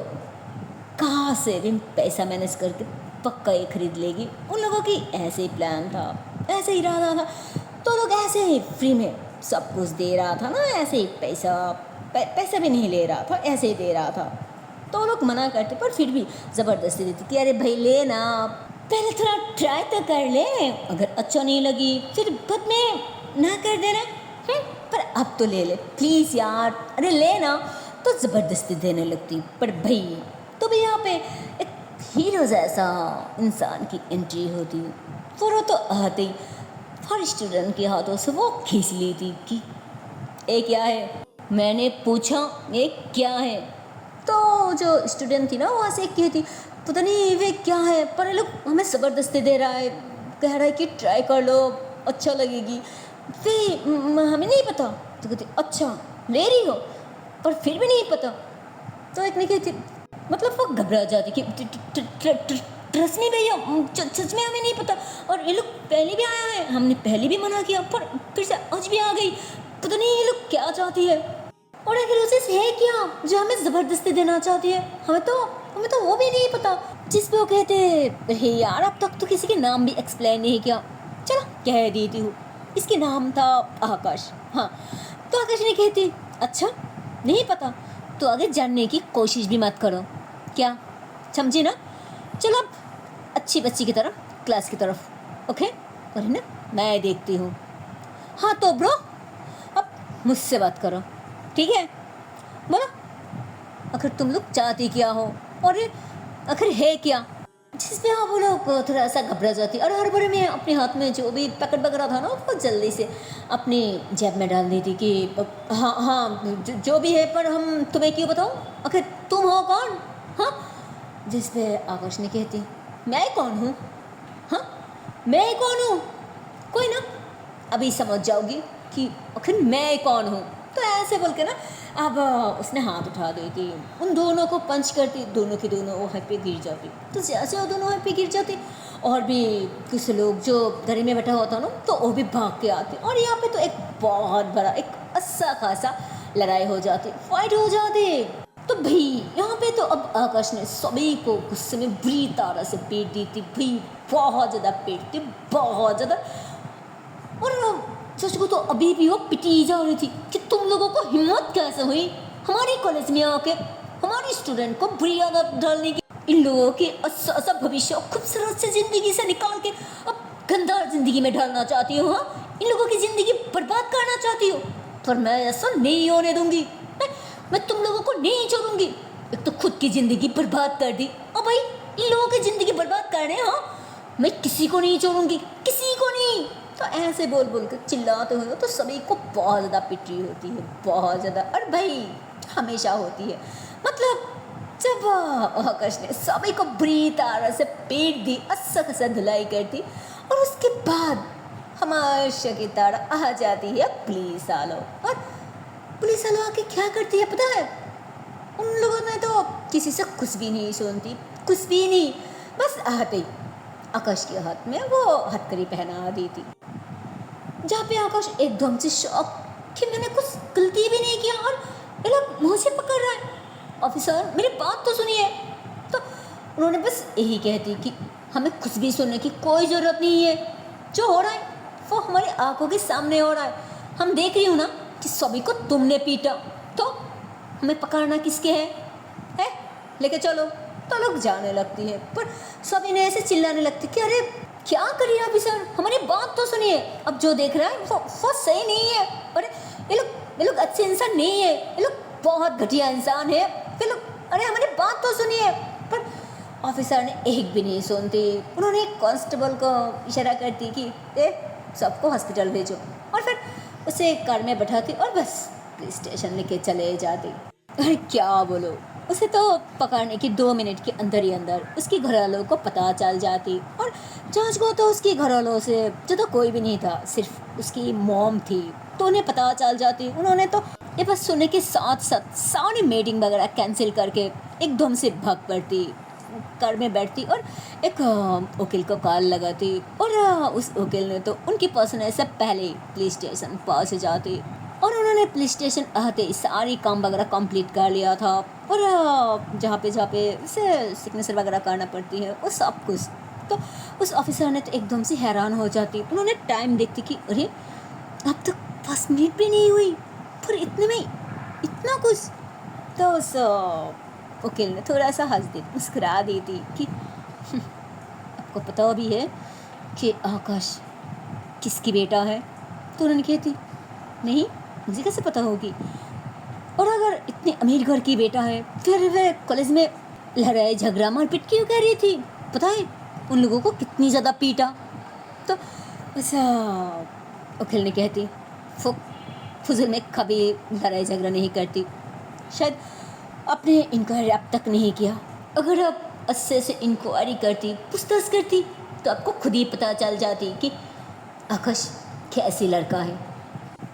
कहाँ से भी पैसा मैनेज करके पक्का ये खरीद लेगी। उन लोगों की ऐसे ही प्लान था, ऐसे ही इरादा था। तो लोग ऐसे ही फ्री में सब कुछ दे रहा था ना, ऐसे ही पैसा भी नहीं ले रहा था, ऐसे ही दे रहा था। तो लोग मना करते, पर फिर भी ज़बरदस्ती देती कि अरे भाई ले ना, पहले थोड़ा ट्राई तो कर ले, अगर अच्छा नहीं लगी फिर बाद में ना कर देना, पर अब तो ले ले प्लीज़ यार, अरे ले ना। तो ज़बरदस्ती देने लगती। पर भाई तो भी यहाँ पे एक हीरो जैसा इंसान की एंट्री होती, फिर वो तो आते ही हर स्टूडेंट के हाथों से वो खींच ली थी कि ये क्या है। मैंने पूछा ये क्या है, तो जो स्टूडेंट थी ना वहाँ से कहती पता नहीं वे क्या है, पर ये लोग हमें ज़बरदस्ती दे रहा है, कह रहा है कि ट्राई कर लो अच्छा लगेगी, फिर हमें नहीं पता। तो कहती अच्छा ले रही हो, पर फिर भी नहीं पता। तो एक ने कहती, मतलब वो घबरा जाती कि ट्रस्ट नहीं भैया, सच में हमें नहीं पता, और ये लोग पहले भी आया है, हमने पहले भी मना किया, पर फिर से आज भी आ गई, पता नहीं ये लोग क्या चाहती है, और आखिर उसे है क्या जो हमें ज़बरदस्ती देना चाहती है। हमें तो वो भी नहीं पता। जिस पे वो कहते हे यार, अब तक तो किसी के नाम भी एक्सप्लेन नहीं किया, चलो कह देती हूँ। इसके नाम था आकाश। हाँ, तो आकाश ने कहती अच्छा नहीं पता, तो आगे जानने की कोशिश भी मत करो, क्या समझी ना। चलो अब अच्छी बच्ची की तरह क्लास की तरफ, ओके। और ना मैं देखती हूँ। हाँ तो ब्रो अब मुझसे बात करो, ठीक है, बोलो आखिर तुम लोग चाहती क्या हो, और आखिर है क्या। जिस पे हाँ वो लोग थोड़ा सा घबरा जाती, और हर बार में अपने हाथ में जो भी पैकेट वगैरह था ना वो जल्दी से अपनी जेब में डाल दी थी कि हाँ हाँ जो भी है, पर हम तुम्हें क्यों बताऊँ, आखिर तुम हो कौन। हाँ, जिस पे आकाश ने कहती मैं कौन हूँ, हाँ मैं कौन हूँ, कोई ना अभी समझ जाओगी कि आखिर मैं कौन हूँ। तो ऐसे बोल के ना अब उसने हाथ उठा दी कि उन दोनों को पंच करती, दोनों की दोनों वो पे गिर जाती। तो जैसे वो दोनों पे गिर जाती, और भी कुछ लोग जो दरी में बैठा होता ना, तो वो भी भाग के आते, और यहाँ पे तो एक बहुत बड़ा एक अच्छा खासा लड़ाई हो जाती, फाइट हो जाती। तो भाई यहाँ पे तो अब आकाश ने सभी को गुस्से में बुरी तरह से पीट दी थी भाई, बहुत ज़्यादा पीटती, बहुत ज़्यादा। और सच को तो अभी भी वो पिटी जा रही थी कि तुम लोगों को हिम्मत कैसे हुई हमारे कॉलेज में आके हमारे स्टूडेंट को बुरी आदत डालने की। इन लोगों के अच्छा भविष्य खूबसूरत से ज़िंदगी से निकाल के अब गंदा ज़िंदगी में डालना चाहती हो। हाँ, इन लोगों की ज़िंदगी बर्बाद करना चाहती हो, पर मैं ऐसा नहीं होने दूंगी। मैं तुम लोगों को नहीं छोड़ूंगी। एक तो खुद की ज़िंदगी बर्बाद कर दी, और भाई इन लोगों की ज़िंदगी बर्बाद कर रहे हैं। हाँ, मैं किसी को नहीं छोड़ूंगी, किसी को नहीं। तो ऐसे बोल बोल कर चिल्लाते हुए तो सभी को बहुत ज़्यादा पिटी होती है, बहुत ज़्यादा। और भाई हमेशा होती है, मतलब जब आकाश ने सभी को बुरी तरह से पीट दी, अच्छा खासा धुलाई कर दी, और उसके बाद हमेशा की तरह आ जाती है पुलिस वालों। और पुलिस वालों आके क्या करती है पता है, उन लोगों ने तो किसी से कुछ भी नहीं सुनती, कुछ भी नहीं, बस आते ही आकाश के हाथ में वो हथकड़ी पहना दी थी, जहाँ पे आकाश एकदम से शॉक कि मैंने कुछ गलती भी नहीं किया, और ये लोग मुझे पकड़ रहा है। ऑफिसर मेरी बात तो सुनिए। तो उन्होंने बस यही कहती कि हमें कुछ भी सुनने की कोई ज़रूरत नहीं है, जो हो रहा है वो हमारी आंखों के सामने हो रहा है, हम देख रही हूँ ना कि सभी को तुमने पीटा, तो हमें पकड़ना किसके है? लेके चलो। तो लोग जाने लगती है, पर सभी ने ऐसे चिल्लाने लगती कि अरे क्या करिए ऑफिसर, हमारी बात तो सुनिए। अब जो देख रहा है वो सही नहीं है। अरे ये लोग अच्छे इंसान नहीं है, ये लोग बहुत घटिया इंसान है। ये लोग, अरे हमारी बात तो सुनिए। पर ऑफिसर ने एक भी नहीं सुनती। उन्होंने एक कांस्टेबल को इशारा करती कि सबको हॉस्पिटल भेजो, और फिर उसे कार में बैठाती और बस पुलिस स्टेशन लेके चले जाती। अरे क्या बोलो, उसे तो पकड़ने की 2 मिनट के अंदर ही अंदर उसके घर वालों को पता चल जाती। और जांच को तो उसके घर वालों से ज़्यादा कोई भी नहीं था, सिर्फ उसकी मॉम थी, तो उन्हें पता चल जाती। उन्होंने तो ये बस सुनने के साथ साथ सारी मीटिंग वगैरह कैंसिल करके एकदम से भाग पड़ती, कार में बैठती और एक वकील को कॉल लगाती। और उस वकील ने तो उनकी पर्सनल से पहले पुलिस स्टेशन पहुँच जाती, और उन्होंने पुलिस स्टेशन आते ही सारी काम वगैरह कंप्लीट कर लिया था। और जहाँ पे उसे सिग्नेचर वगैरह करना पड़ती है वो सब कुछ। तो उस ऑफिसर ने तो एकदम से हैरान हो जाती। उन्होंने टाइम देखती कि अरे अब तक 5 मिनट भी नहीं हुई, पर इतने में इतना कुछ। तो उस वकील ने थोड़ा सा हंस दी, मुस्कुरा दी थी कि आपको पता भी है कि आकाश किसकी बेटा है? तो उन्होंने कहती नहीं, मुझे कैसे पता होगी? और अगर इतने अमीर घर की बेटा है, फिर वह कॉलेज में लड़ाई झगड़ा मारपीट क्यों कर रही थी? पता है उन लोगों को कितनी ज़्यादा पीटा? तो ऐसा वकील ने कहती फुजुल में कभी लड़ाई झगड़ा नहीं करती, शायद आपने इंक्वायरी अब तक नहीं किया। अगर आप अच्छे से इंक्वायरी करती, पूछताछ करती, तो आपको खुद ही पता चल जाती कि आकाश कैसी लड़का है।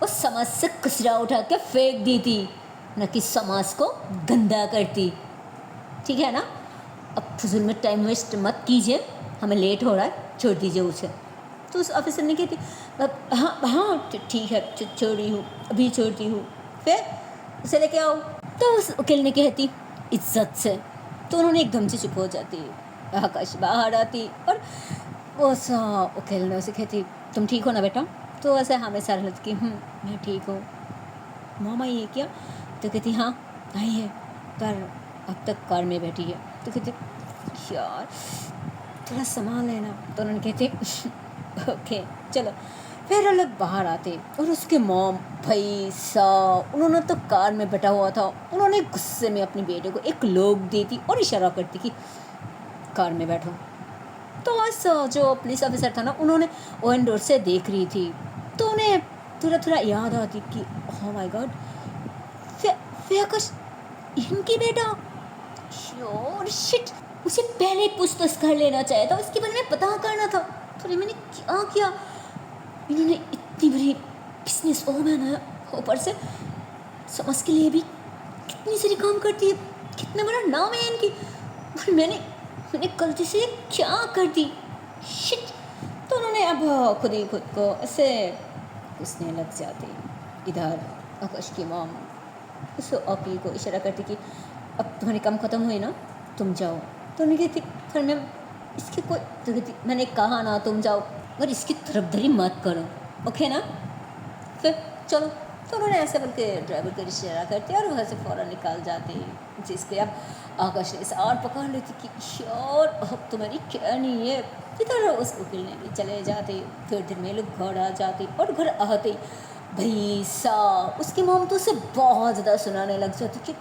वो समाज से कचरा उठा के फेंक दी थी, न कि समाज को गंदा करती। ठीक है ना? अब फुजुल में टाइम वेस्ट मत कीजिए, हमें लेट हो रहा है, छोड़ दीजिए उसे। तो उस ऑफिसर ने कहती हाँ ठीक है, छोड़ी हूँ, अभी छोड़ती हूँ, फिर उसे लेके आओ। तो उस वकील ने कहती इज्जत से। तो उन्होंने एकदम से चुप हो जाती। आकाश बाहर आती और उस वकील ने उसे कहती तुम ठीक हो ना बेटा? तो ऐसे हमेशा रहती कि मैं ठीक हूँ। मामा ये क्या? तो कहती हाँ आई है, पर अब तक कार में बैठी है। तो कहती यार थोड़ा सामान लेना। तो उन्होंने कहते ओके चलो। फिर वो लोग बाहर आते और उसके मॉम भाई साहब, उन्होंने तो कार में बैठा हुआ था, उन्होंने गुस्से में अपने बेटे को एक लोग दी थी और इशारा करती कि कार में बैठो। तो बस जो पुलिस ऑफिसर था ना, उन्होंने ओवन डोर से देख रही थी, तो उन्हें थोड़ा याद आती कि ओह माय गॉड, इनकी बेटा, श्योर शिट, उसे पहले पूछताछ कर लेना चाहिए था, उसके बारे में पता करना था। तो मैंने क्या किया? इन्होंने इतनी बड़ी बिजनेस वूमन है, ऊपर से समाज के लिए भी कितनी सारी काम करती है, कितना बड़ा नाम है इनकी, और मैंने गलती से क्या कर दी, शिट। तो उन्होंने अब खुद ही खुद को ऐसे उसने लग जाती। इधर आकाश की मॉम उस वकील को इशारा करती कि अब तुम्हारी काम ख़त्म हुई ना, तुम जाओ। तो उन्हें कहती फिर मैं इसकी कोई, तो कहती मैंने कहा ना तुम जाओ, और इसकी तरफदारी मत करो, ओके ना? फिर चलो। तो उन्होंने ऐसे बोल के ड्राइवर को इशारा करती और वहाँ से फ़ौरन निकल जाती, जिस पे अब आकाश ने और पकड़ लेती कि यार अब तुम्हारी क्या नहीं है। इधर उस वकील ने भी चले जाते। थोड़ी देर में लोग घर आ जाते और घर आते भाई साहब उसकी मॉम तो उसे बहुत ज़्यादा सुनाने लग जाती कि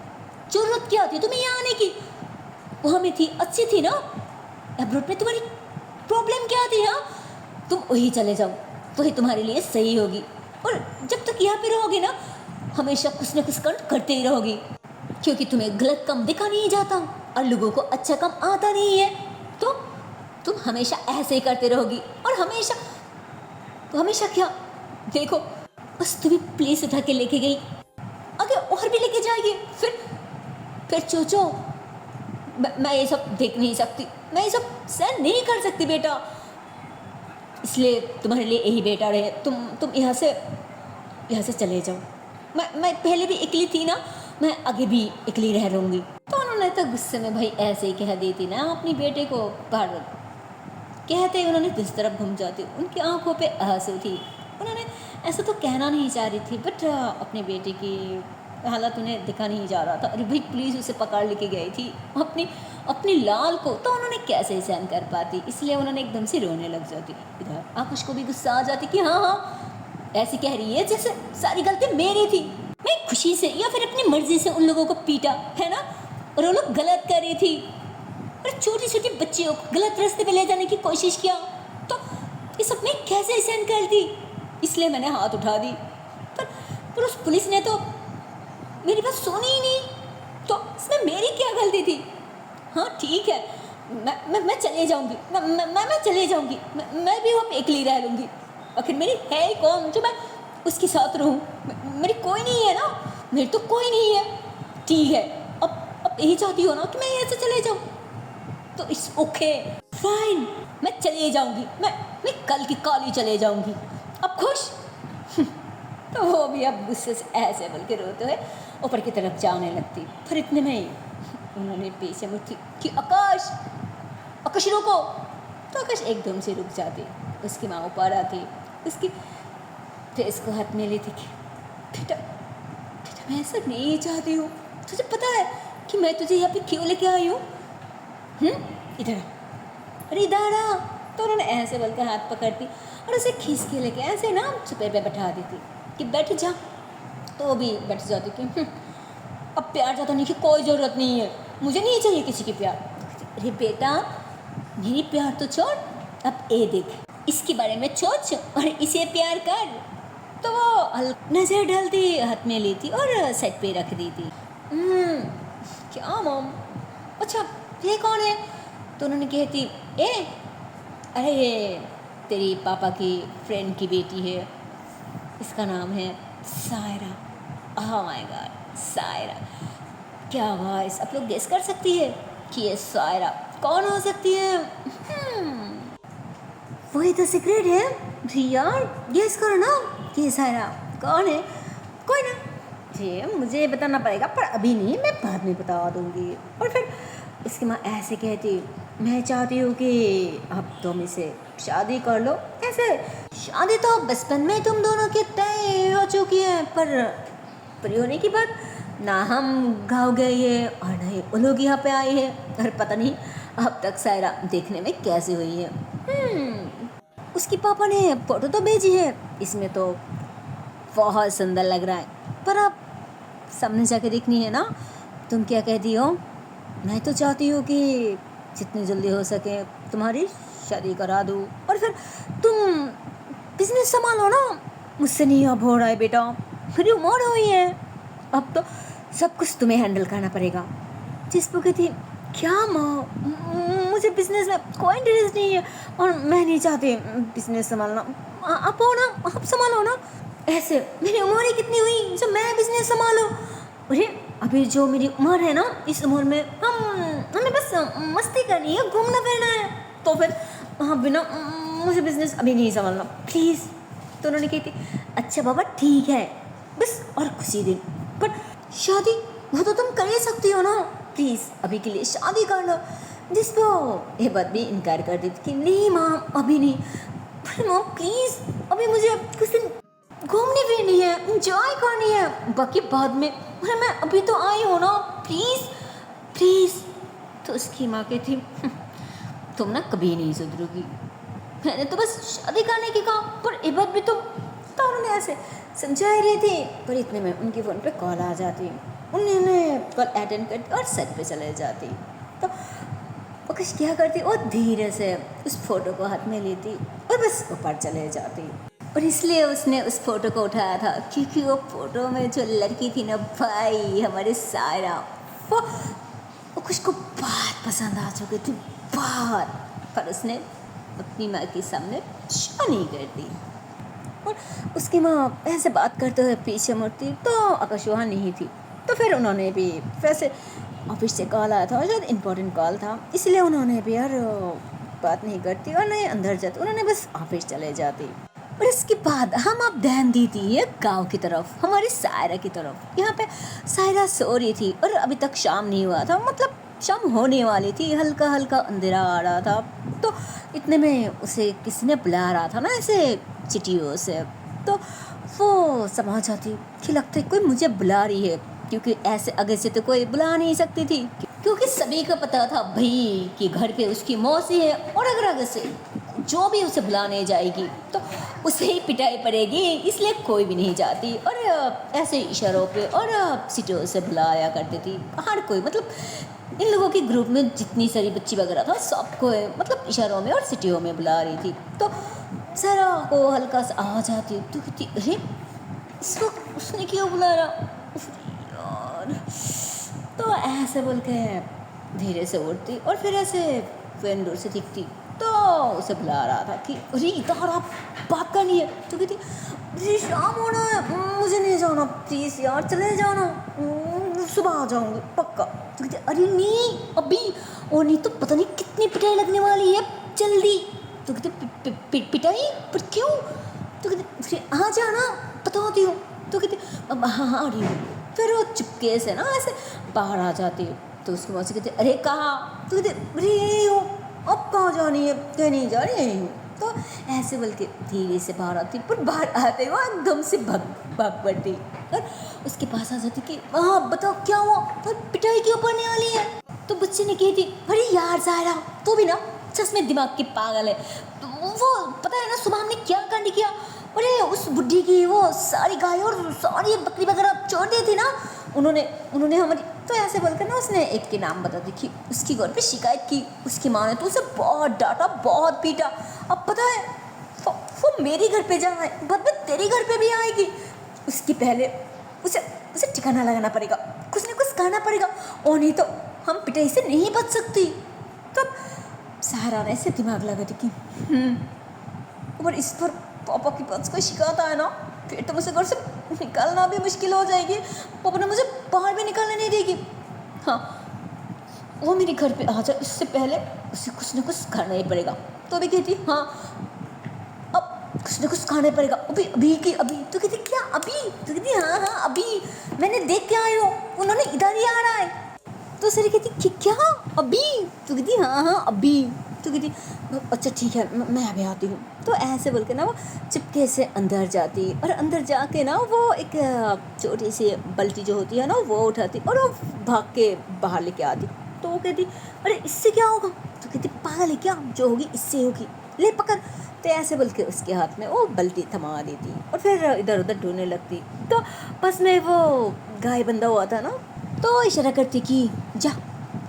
जरूरत क्या थी तुम्हें यहाँ आने की, वहाँ में थी अच्छी थी ना, अब्रोड में तुम्हारी प्रॉब्लम क्या थी? हाँ तुम वही चले जाओ, वही तुम्हारे लिए सही होगी, और जब तक यहाँ पे रहोगे ना हमेशा कुछ ना कुछ काम करते ही रहोगी, क्योंकि तुम्हें गलत काम दिखा नहीं जाता और लोगों को अच्छा काम आता नहीं है, तो तुम हमेशा ऐसे ही करते रहोगी। और हमेशा क्या देखो, बस तुम्हें पुलिस उठा के लेके गई, आगे और भी लेके जाएगी, फिर सोचो मैं ये सब देख नहीं सकती, मैं ये सब सहन नहीं कर सकती बेटा, इसलिए तुम्हारे लिए यही बेटा रहे, तुम यहाँ से चले जाओ। मैं पहले भी अकेली थी ना, मैं आगे भी अकेली रह लूँगी। तो उन्होंने तो गुस्से में भाई ऐसे ही कह दी थी ना अपनी बेटे को, पर कहते उन्होंने किस तरफ घूम जाती, उनकी आंखों पे आंसू थी। उन्होंने ऐसा तो कहना नहीं चाह रही थी, बट अपने बेटे की हालत उन्हें दिखा नहीं जा रहा था। अरे भाई पुलिस उसे पकड़ लेके गई थी अपनी अपनी लाल को, तो उन्होंने कैसे सहन कर पाती, इसलिए उन्होंने एकदम से रोने लग जाती। इधर आकाश को भी गुस्सा आ जाती कि हाँ हाँ ऐसी कह रही है जैसे सारी गलती मेरी थी, मैं खुशी से या फिर अपनी मर्जी से उन लोगों को पीटा है ना, और वो लोग गलत कर रही थी, और छोटी छोटी बच्चियों को गलत रास्ते पे ले जाने की कोशिश किया, तो ये सब मैं कैसे सहन करती, इसलिए मैंने हाथ उठा दी। पर उस पुलिस ने तो मेरी बात सुनी ही नहीं, तो इसमें मेरी क्या गलती थी। हाँ ठीक है, मैं चले जाऊंगी, मैं चले जाऊंगी, मैं भी वहाँ अकेली रह लूँगी, आखिर मेरी है ही कौन जो मैं उसके साथ रहूँ, मेरी कोई नहीं है ना, मेरी तो कोई नहीं है। ठीक है, अब यही चाहती हो ना कि मैं यहाँ से चले जाऊँ, तो इट्स ओके फाइन, मैं चले जाऊंगी, मैं कल की काली चले जाऊंगी, अब खुश। तो वो भी अब गुस्से से ऐसे बोल के रोते हुए ऊपर की तरफ जाने लगती। फिर इतने में ही उन्होंने पीछे मुड़ी कि आकाश आकाश रुको, तो आकाश एकदम से रुक जाती। उसकी माँ ऊपर आती, उसकी फेस को हाथ में लेती कि बेटा बेटा मैं ऐसा नहीं चाहती हूँ, तुझे पता है कि मैं तुझे यहाँ पे क्यों लेके आई हूँ, इधर अरे इधर आ। तो उन्होंने ऐसे बोल के हाथ पकड़ती और उसे खींच के लेके ऐसे ना छुपे पे बैठा देती कि बैठ जा, तो वो भी बैठ जाती कि अब प्यार जताने की कोई ज़रूरत नहीं है, मुझे नहीं चाहिए किसी की प्यार। अरे बेटा मेरी प्यार तो छोड़, अब ये देख इसके बारे में सोच और इसे प्यार कर। तो वो नज़र डालती हाथ में लेती और सेट पे रख देती। क्या मॉम, अच्छा ये कौन है? तो उन्होंने कहती अरे ये तेरी पापा की फ्रेंड की बेटी है, इसका नाम है Saira. Oh my God Saira, क्या वॉइस आप लोग गेस कर सकती है कि ये सायरा कौन हो सकती है? वही तो सीक्रेट है जी यार, गेस करो ना कि ये सायरा कौन है। कोई ना जी मुझे बताना पड़ेगा, पर अभी नहीं, मैं बाद में बता दूंगी। और फिर उसकी माँ ऐसे कहती मैं चाहती हूँ कि अब तुम इसे शादी कर लो। ऐसे शादी तो बचपन में तुम दोनों की तय हो चुकी है, पर होने की बात ना हम गाँव गए हैं और ना ही वो लोग यहाँ पे आए हैं, और पता नहीं अब तक सायरा देखने में कैसी हुई है। उसकी पापा ने फोटो तो भेजी है, इसमें तो बहुत सुंदर लग रहा है, पर अब सामने जाके देखनी है ना। तुम क्या कहती हो? मैं तो चाहती हूँ कि जितनी जल्दी हो सके तुम्हारी शादी करा दूँ, और फिर तुम बिजनेस संभालो ना। मुझसे नहीं अब हो रहा है बेटा, मेरी उम्र हुई है, अब तो सब कुछ तुम्हें हैंडल करना पड़ेगा। जिसको कहती क्या माँ, मुझे बिजनेस में कोई इंटरेस्ट नहीं है और मैं नहीं चाहती बिजनेस संभालना, आप हो ना, आप संभालो ना। ऐसे मेरी उम्र ही कितनी हुई जो मैं बिजनेस संभालूं? अरे अभी जो मेरी उम्र है ना, इस उम्र में हमें बस मस्ती करनी है, घूमना फिरना है, तो फिर हाँ बिना मुझे बिजनेस अभी नहीं संभालना प्लीज़। तो उन्होंने कही थी अच्छा बाबा ठीक है, बस और कुछ ही दिन, पर शादी वो तो तुम कर ही सकती हो ना, प्लीज़ अभी के लिए शादी कर लो। जिसको ये बात भी इनकार कर दी थी कि नहीं माँ अभी नहीं, पर माँ प्लीज़ अभी मुझे कुछ दिन घूमनी फिरनी है, इंजॉय करनी है, बाकी बाद में, अरे मैं अभी तो आई हूँ ना, प्लीज़ प्लीज़। तो उसकी माँ कहती तुम ना कभी नहीं सुधरोगी, मैंने तो बस शादी करने की कहा, पर ये बात भी तो उन्होंने ऐसे समझा ही रही थी। पर इतने में उनकी फ़ोन पे कॉल आ जाती, उन्होंने कॉल अटेंड करती और सेट पे चले जाती। तो वो कुछ क्या करती, वो धीरे से उस फोटो को हाथ में लेती और बस ऊपर चले जाती। और इसलिए उसने उस फोटो को उठाया था क्योंकि वो फोटो में जो लड़की थी ना भाई, हमारे सायरा, वो कुछ को बहुत पसंद आ चुकी थी बहुत, पर उसने अपनी माँ के सामने शो नहीं कर दी। और उसकी माँ ऐसे बात करते हुए पीछे मुड़ती तो आकाश वहाँ नहीं थी। तो फिर उन्होंने भी वैसे ऑफिस से कॉल आया था, शायद इम्पोर्टेंट कॉल था, इसलिए उन्होंने भी यार बात नहीं करती और नहीं अंदर जाती, उन्होंने बस ऑफिस चले जाती। और इसके बाद हम अब ध्यान देती है गांव की तरफ, हमारी सायरा की तरफ। यहाँ पे सायरा सो रही थी और अभी तक शाम नहीं हुआ था, मतलब शाम होने वाली थी, हल्का हल्का अंधेरा आ रहा था। तो इतने में उसे किसी ने बुला रहा था ना ऐसे चिट्ठियों से। तो वो समझ जाती कि लगता है कोई मुझे बुला रही है, क्योंकि ऐसे आगे से तो कोई बुला नहीं सकती थी, क्योंकि सभी को पता था भाई कि घर पे उसकी मौसी है, और अगर आगे से जो भी उसे बुलाने जाएगी तो उसे ही पिटाई पड़ेगी, इसलिए कोई भी नहीं जाती। और ऐसे इशारों पे और सीटों से बुलाया करती थी हर कोई, मतलब इन लोगों के ग्रुप में जितनी सारी बच्ची वगैरह था सबको मतलब इशारों में और सिटियों में बुला रही थी। तो सारा को हल्का सा आ जाती तो कहती अरे इसको उसने क्यों बुला रहा यार। तो ऐसे बोल के धीरे से उठती और फिर ऐसे फ्रेंड दूर से दिखती तो उसे बुला रहा था कि अरे इधर आप बात करनी है। तो कहती अरे शाम होना है, मुझे नहीं जाना प्लीज़ यार, चले जाना, सुबह आ जाऊँगी पक्का। तो कहती अरे नहीं अभी, और नहीं तो पता नहीं कितनी पिटाई लगने वाली है, जल्दी। तो कहते पिटाई पर क्यों। तो कहते आ जाना बताती हूँ। तो कहती अब हाँ आ रही हूँ। फिर वो चुपके से ना ऐसे बाहर आ जाती है। तो उसकी मौसी कहती अरे कहाँ। तो कहते अरे यही हो, अब कहाँ जानी है, कहीं नहीं जा रही, यही हूँ। तो ऐसे बोल के धीरे से बाहर आती, पर बाहर आते हुआ एकदम से भाग पड़ती और उसके पास आ जाती कि हाँ बताओ क्या हुआ, तो पिटाई क्यों पड़ने वाली है। तो बच्चे ने कहती अरे यार ज़ायरा तू भी ना सच में दिमाग की पागल है। तो वो पता है ना सुबह हमने क्या कांड किया, अरे उस बुढ़ी की वो सारी गाय और सारी बकरी वगैरह छोड़ दी थी ना उन्होंने हमारी। तो ऐसे बोलकर ना उसने एक के नाम बता दी कि उसकी घर पे शिकायत की, उसकी माँ ने तो उसे बहुत डांटा बहुत पीटा। अब पता है वो मेरे घर पे जा है, बाद में तेरे घर पे भी आएगी, उसकी पहले उसे ठिकाना लगाना पड़ेगा, कुछ ना कुछ कहना पड़ेगा, और नहीं तो हम पिटाई से नहीं बच सकती। तब सहारा ने ऐसे दिमाग लगा दी कि और इस पर पापा के पास कोई शिकायत आया ना फिर तो मुझे घर से निकालना भी मुश्किल हो जाएगी, पापा ने मुझे बाहर भी निकलने नहीं देगी। हाँ वो मेरे घर पे आ जाए इससे पहले उसे कुछ ना कुछ करना ही पड़ेगा। तो अभी कहती हाँ अब कुछ ना कुछ खाना पड़ेगा अभी। तो कहती क्या अभी। तो कहती हाँ अभी मैंने देख के आई हूँ, उन्होंने इधर ही आ रहा है। तो सर कहती क्या अभी। तो कहती हाँ अभी। तो कहती अच्छा ठीक है मैं अभी आती हूँ। तो ऐसे बोल के ना वो चुपके से अंदर जाती और अंदर जाके ना वो एक छोटी सी बल्टी जो होती है ना वो उठाती और वो भाग के बाहर लेके आती। तो वो कहती अरे इससे क्या होगा। तो कहती पागल है क्या, जो होगी इससे होगी, ले पकड़। तो ऐसे बोल के उसके हाथ में वो बल्टी थमा देती और फिर इधर उधर ढूंढने लगती। तो बस में वो गाय बंधा हुआ था ना, तो इशारा करती कि जा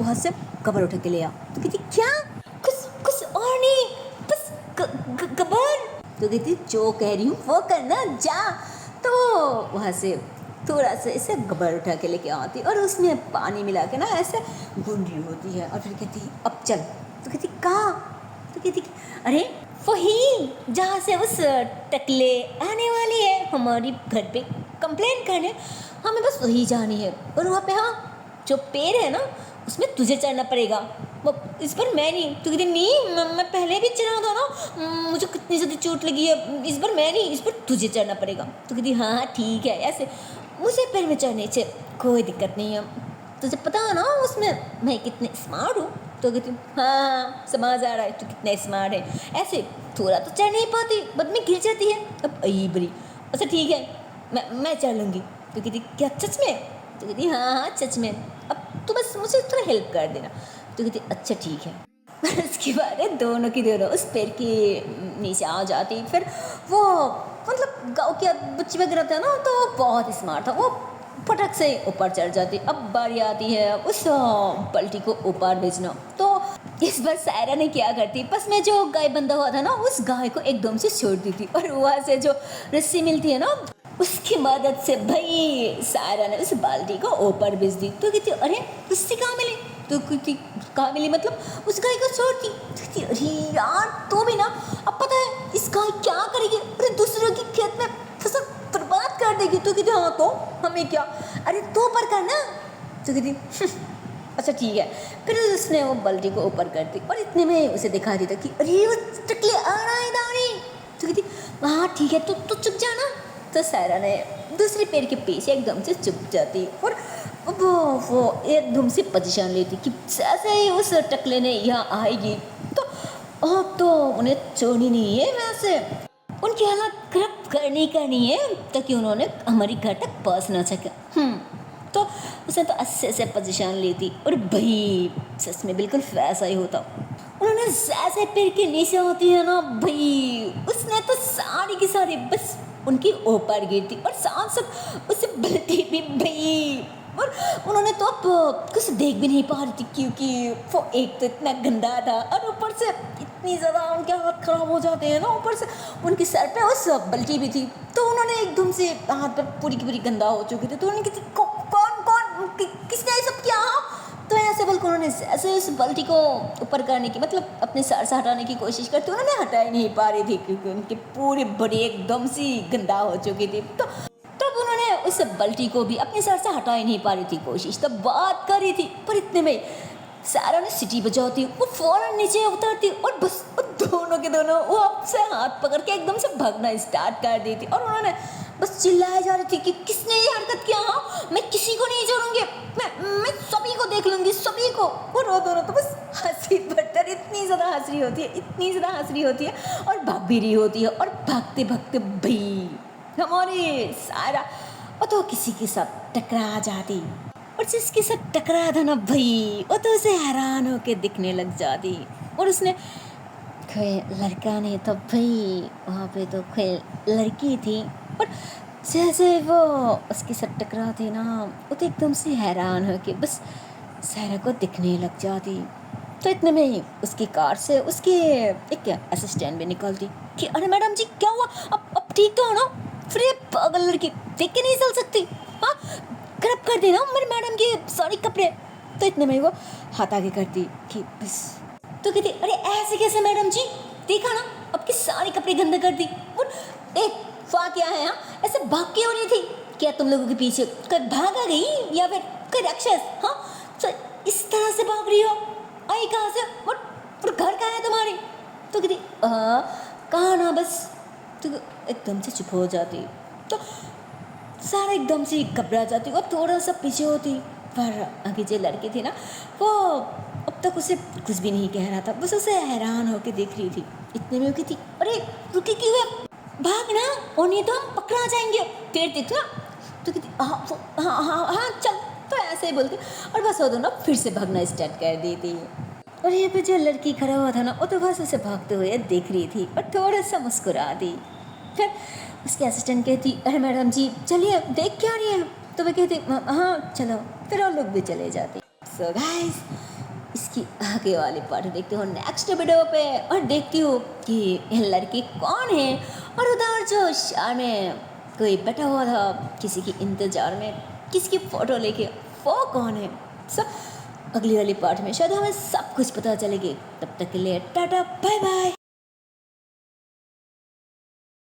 वहाँ से कबर उठा के ले आ। तो कहती क्या कुछ और नहीं बस कबर। तो कहती जो कह रही हूँ वो करना जा। तो वहाँ से थोड़ा सा ऐसे गबर उठा के लेके आती और उसमें पानी मिला के ना ऐसे गूंद रही होती है और फिर कहती अब चल। तो कहती कहाँ। तो कहती अरे वही जहाँ से उस टकले आने वाली है हमारी घर पे कंप्लेंट करने, हमें बस वही जानी है। और वहाँ पे हाँ जो पेड़ है ना उसमें तुझे चढ़ना पड़ेगा, वो इस पर मैं नहीं। तो कहती नहीं मैं पहले भी चढ़ा था ना, मुझे कितनी ज़्यादा चोट लगी है, इस बार मैं नहीं, इस पर तुझे चढ़ना पड़ेगा। तो कहती हाँ ठीक है, ऐसे मुझे पेड़ में चढ़ने से कोई दिक्कत नहीं है, तुझे पता है ना उसमें मैं कितने स्मार्ट हूँ। तो कहती हाँ समझ आ रहा है तू कितना स्मार्ट है, ऐसे थोड़ा तो चढ़ नहीं पाती बाद में गिर जाती है, अब अई बड़ी। अच्छा ठीक है मैं चढ़ लूँगी। तो कहती क्या सच में। तो कहती हाँ सच में, अब तू बस मुझे थोड़ा हेल्प कर देना। तो कहती अच्छा ठीक है। उसके बाद दोनों की दोनों उस पेड़ के नीचे आ जाती। फिर वो मतलब गाँव के बच्चे वगैरह था ना तो बहुत स्मार्ट था, वो फटक से ऊपर चढ़ जाती। अब बारी आती है उस पलटी को ऊपर भेजना। तो इस बार सायरा ने क्या करती, बस में जो गाय बंधा हुआ था ना उस गाय को एकदम से छोड़ दी थी और वहाँ से जो रस्सी मिलती है ना उसकी मदद से भाई सायरा ने उस बाल्टी को ऊपर भेज दी। तो कहती अरे रस्सी कहाँ मिली। तो कहती कहाँ मिली मतलब उस गाय को छोड़ दी। कहती अरे यार तो भी ना, अब पता है इस गाय क्या करेगी, अरे दूसरों की खेत में फसल बर्बाद कर देगी। तो कहती हाँ तो हमें क्या, अरे तो ऊपर करना। तो कहती अच्छा ठीक है। फिर उसने वो बाल्टी को ऊपर कर दी और इतने में उसे दिखा दी था कि अरे वो टकले आ रहा है दानी। तो कहती हाँ ठीक है तो चुप जाना। तो सायरा ने दूसरे पेड़ के पीछे एकदम से चुप जाती और वो एकदम से पोजीशन लेती कि जैसे ही उस टकले ने यहाँ आएगी तो अब तो उन्हें छोड़नी नहीं है वैसे, उनकी हालत खराब करनी है ताकि उन्होंने हमारी घर तक पहुँच ना सके। तो उसने तो अच्छे से पोजीशन ली थी और भाई सच में बिल्कुल वैसा ही होता। उन्होंने जैसे पैर के नीचे होती है ना भाई, उसने तो सारी की सारी बस उनकी ऊपर गिरती और साथ साथ उससे बलती भी भाई। और उन्होंने तो अब कुछ देख भी नहीं पा रही थी क्योंकि वो एक तो इतना गंदा था और ऊपर से इतनी ज़्यादा उनके हाथ खराब हो जाते हैं ना, ऊपर से उनके सर पे उस बल्टी भी थी। तो उन्होंने एकदम से हाथ पर पूरी की पूरी गंदा हो चुकी थी। तो उन्होंने किसने ये सब किया? तो ऐसे बोल कर उन्होंने ऐसे उस बल्टी को ऊपर करने की मतलब अपने सर से हटाने की कोशिश करती, उन्होंने हटा ही नहीं पा रही थी क्योंकि उनकी पूरी बॉडी एकदम सी गंदा हो चुकी थी। तो तब उन्होंने उस बल्टी को भी अपने सर से हटा ही नहीं पा रही थी कोशिश, तब बात कर रही थी। पर इतने में सारा ने सीटी बजाती, वो फौरन नीचे उतरती और बस दोनों के दोनों वो आपसे हाथ पकड़ के एकदम से भागना स्टार्ट कर दी थी। और उन्होंने बस चिल्लाए जा रही थी कि किसने ये हरकत किया? हाँ, मैं किसी को नहीं छोड़ूंगी, मैं सभी को देख लूंगी, सभी को। और वो दोनों तो बस हंसी बटर इतनी ज़्यादा हंस रही होती है, इतनी ज़्यादा हंस रही होती है और भाग भी रही होती है। और भागते भागते भाई हमारे सारा वो तो किसी के साथ टकरा जाती और जिसके साथ टकरा था ना भाई वो तो उसे हैरान होके दिखने लग जाती। और उसने कोई लड़का नहीं था भाई, वहाँ पे तो कोई लड़की थी। और जैसे वो उसके साथ टकराती ना वो तो एकदम से हैरान होके बस सारा को दिखने लग जाती। तो इतने में ही उसकी कार से उसके एक असिस्टेंट भी निकलती कि अरे मैडम जी क्या हुआ, अब ठीक तो हो ना? फिर ये पागल लड़की देख के नहीं चल सकती, हाँ खराब कर देना मेरे मैडम के सारे कपड़े। तो इतने में वो हाथ आगे करती कि बस। तो कहती अरे ऐसे कैसे मैडम जी, देखा ना आपके सारे कपड़े गंदे कर दी। और एक वाह क्या है, हाँ ऐसे भाग के हो रही थी क्या तुम लोगों के पीछे? कोई भाग आ गई या फिर कोई राक्षस? हाँ तो इस तरह से भाग रही हो, आई कहाँ से? और घर कहाँ है तुम्हारी? तो कहती कहाँ ना बस। तो एकदम से चुप हो जाती। तो सारा एकदम से घबरा जाती और थोड़ा सा पीछे होती। पर आगे जो लड़की थी ना वो अब तक उसे कुछ भी नहीं कह रहा था, बस उसे हैरान होकर देख रही थी। इतने में वो थी अरे रुकी क्यों है, भागना और नहीं तो हम पकड़ा जाएंगे, फिर देख ना। तो कहती हाँ चल। तो ऐसे ही बोलती और बस वो दोनों फिर से भागना स्टार्ट कर दी थी। और ये पे जो लड़की खड़ा हुआ था ना वो तो बस उसे भागते हुए देख रही थी और थोड़ा सा मुस्कुरा दी। फिर उसकी असिस्टेंट कहती अरे मैडम जी चलिए देख क्या रही है? तो वे कहती हाँ चलो। फिर वो लोग भी चले जाते। सो गाइस इसकी आगे वाली पार्ट देखते हो नेक्स्ट वीडियो पे और देखती हो कि यह लड़की कौन है और उधर जो शाम में कोई बैठा हुआ था किसी की इंतजार में किसकी फ़ोटो लेके वो कौन है। सो अगली वाली पार्ट में शायद हमें सब कुछ पता चलेगी। तब तक के लिए टाटा बाय बाय।